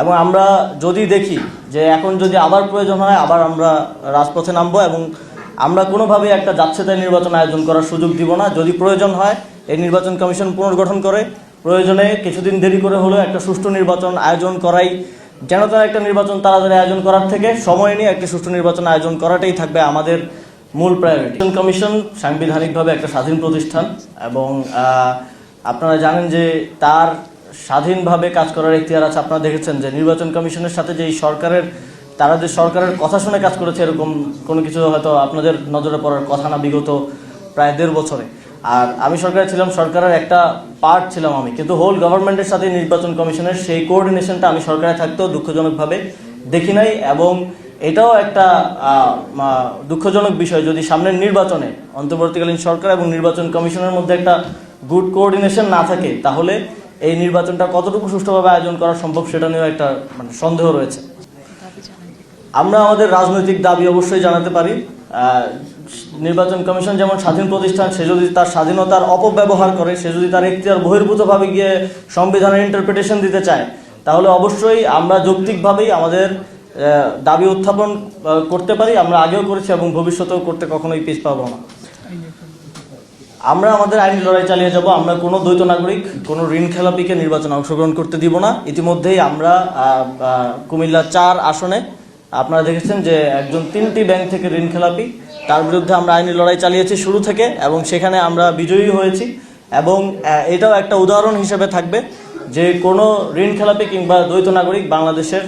এবং আমরা যদি দেখি যে এখন যদি আবার প্রয়োজন হয় আবার আমরা রাজপথে নামবো এবং আমরা কোনোভাবেই একটা যাচ্ছেতাই নির্বাচন আয়োজন করার সুযোগ দিব না। যদি প্রয়োজন হয় এই নির্বাচন কমিশন পুনর্গঠন করে প্রয়োজনে কিছুদিন দেরি করে হলেও একটা সুষ্ঠু নির্বাচন আয়োজন করাই, যেন তারা একটা নির্বাচন তাড়াতাড়ি আয়োজন করার থেকে সময় নিয়ে একটা সুষ্ঠু নির্বাচন আয়োজন করাটাই থাকবে আমাদের মূল প্রায়োরিটি। নির্বাচন কমিশন সাংবিধানিকভাবে একটা স্বাধীন প্রতিষ্ঠান এবং আপনারা জানেন যে তার স্বাধীনভাবে কাজ করার এখতিয়ার আছে। আপনারা দেখেছেন যে নির্বাচন কমিশনের সাথে যে তারা যে সরকারের কথা শুনে কাজ করেছে এরকম কোনো কিছু হয়তো আপনাদের নজরে পড়ার কথা না বিগত প্রায় 1.5 বছরে। আর আমি সরকারে ছিলাম, সরকারের একটা পার্ট ছিলাম আমি, কিন্তু হোল গভর্নমেন্টের সাথে নির্বাচন কমিশনের সেই কোঅর্ডিনেশনটা আমি সরকারে থাকতেও দুঃখজনকভাবে দেখি নাই। এবং এটাও একটা দুঃখজনক বিষয় যদি সামনের নির্বাচনে অন্তর্বর্তীকালীন সরকার এবং নির্বাচন কমিশনের মধ্যে একটা গুড কোঅর্ডিনেশন না থাকে তাহলে এই নির্বাচনটা কতটুকু সুষ্ঠুভাবে আয়োজন করা সম্ভব সেটা নিয়েও একটা সন্দেহ রয়েছে। আমরা আমাদের রাজনৈতিক দাবি অবশ্যই জানাতে পারি। নির্বাচন কমিশন যেমন স্বাধীন প্রতিষ্ঠান, সে যদি তার স্বাধীনতার অপব্যবহার করে, সে যদি তার এখতিয়ার বহির্ভূতভাবে গিয়ে সংবিধানের ইন্টারপ্রিটেশন দিতে চায় তাহলে অবশ্যই আমরা যৌক্তিকভাবেই আমাদের দাবি উত্থাপন করতে পারি। আমরা আগেও করেছি এবং ভবিষ্যতেও করতে কখনোই পিছ পাবো না। আমরা আমাদের আইনি লড়াই চালিয়ে যাব। আমরা কোনো দ্বৈত নাগরিক, কোনো ঋণ খেলাপিকে নির্বাচনে অংশগ্রহণ করতে দিব না। ইতিমধ্যেই আমরা কুমিল্লা 4 আসনে আপনারা দেখেছেন যে একজন 3টি ব্যাংক থেকে ঋণ খেলাপি, তার বিরুদ্ধে আমরা আইনি লড়াই চালিয়েছি শুরু থেকে এবং সেখানে আমরা বিজয়ী হয়েছি। এবং এটাও একটা উদাহরণ হিসেবে থাকবে যে কোনো ঋণ খেলাপি কিংবা দ্বৈত নাগরিক বাংলাদেশের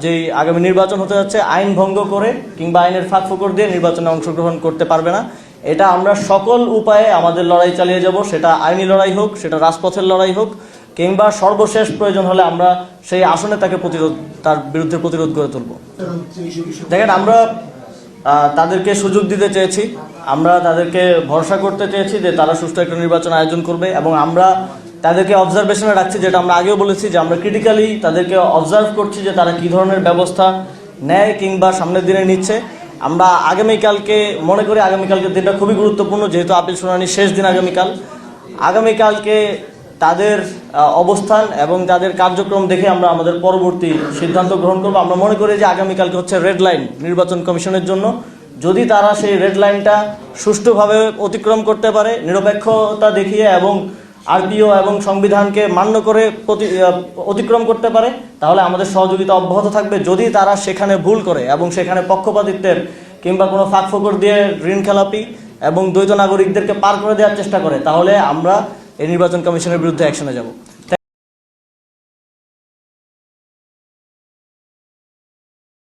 যেই আগামী নির্বাচন হতে যাচ্ছে আইন ভঙ্গ করে কিংবা আইনের ফাঁকফোকর দিয়ে নির্বাচনে অংশগ্রহণ করতে পারবে না। এটা আমরা সকল উপায়ে আমাদের লড়াই চালিয়ে যাব, সেটা আইনি লড়াই হোক, সেটা রাজপথের লড়াই হোক, কিংবা সর্বশেষ প্রয়োজন হলে আমরা সেই আসনে তার বিরুদ্ধে প্রতিরোধ গড়ে তুলব। দেখেন, আমরা তাদেরকে সুযোগ দিতে চেয়েছি, আমরা তাদেরকে ভরসা করতে চেয়েছি যে তারা সুষ্ঠু একটা নির্বাচন আয়োজন করবে এবং আমরা তাদেরকে অবজারভেশনে রাখছি, যেটা আমরা আগেও বলেছি যে আমরা ক্রিটিক্যালি তাদেরকে অবজার্ভ করছি যে তারা কী ধরনের ব্যবস্থা নেয় কিংবা সামনের দিনে নিচ্ছে। আমরা আগামীকালকে মনে করি আগামীকালকের দিনটা খুবই গুরুত্বপূর্ণ, যেহেতু আপিল শুনানির শেষ দিন আগামীকালকে তাদের অবস্থান এবং তাদের কার্যক্রম দেখে আমরা আমাদের পরবর্তী সিদ্ধান্ত গ্রহণ করব। আমরা মনে করি যে আগামীকালকে হচ্ছে রেড লাইন নির্বাচন কমিশনের জন্য। যদি তারা সেই রেড লাইনটা সুষ্ঠুভাবে অতিক্রম করতে পারে, নিরপেক্ষতা দেখিয়ে এবং আরপিও এবং সংবিধানকে মান্য করে অতিক্রম করতে পারে, তাহলে আমাদের সহযোগিতা অব্যাহত থাকবে। যদি তারা সেখানে ভুল করে এবং সেখানে পক্ষপাতিত্বের কিংবা কোনো ফাঁকফোকর দিয়ে ঋণ খেলাপি এবং দ্বৈত নাগরিকদেরকে পার করে দেওয়ার চেষ্টা করে, তাহলে আমরা এই নির্বাচন কমিশনের বিরুদ্ধে অ্যাকশনে যাব।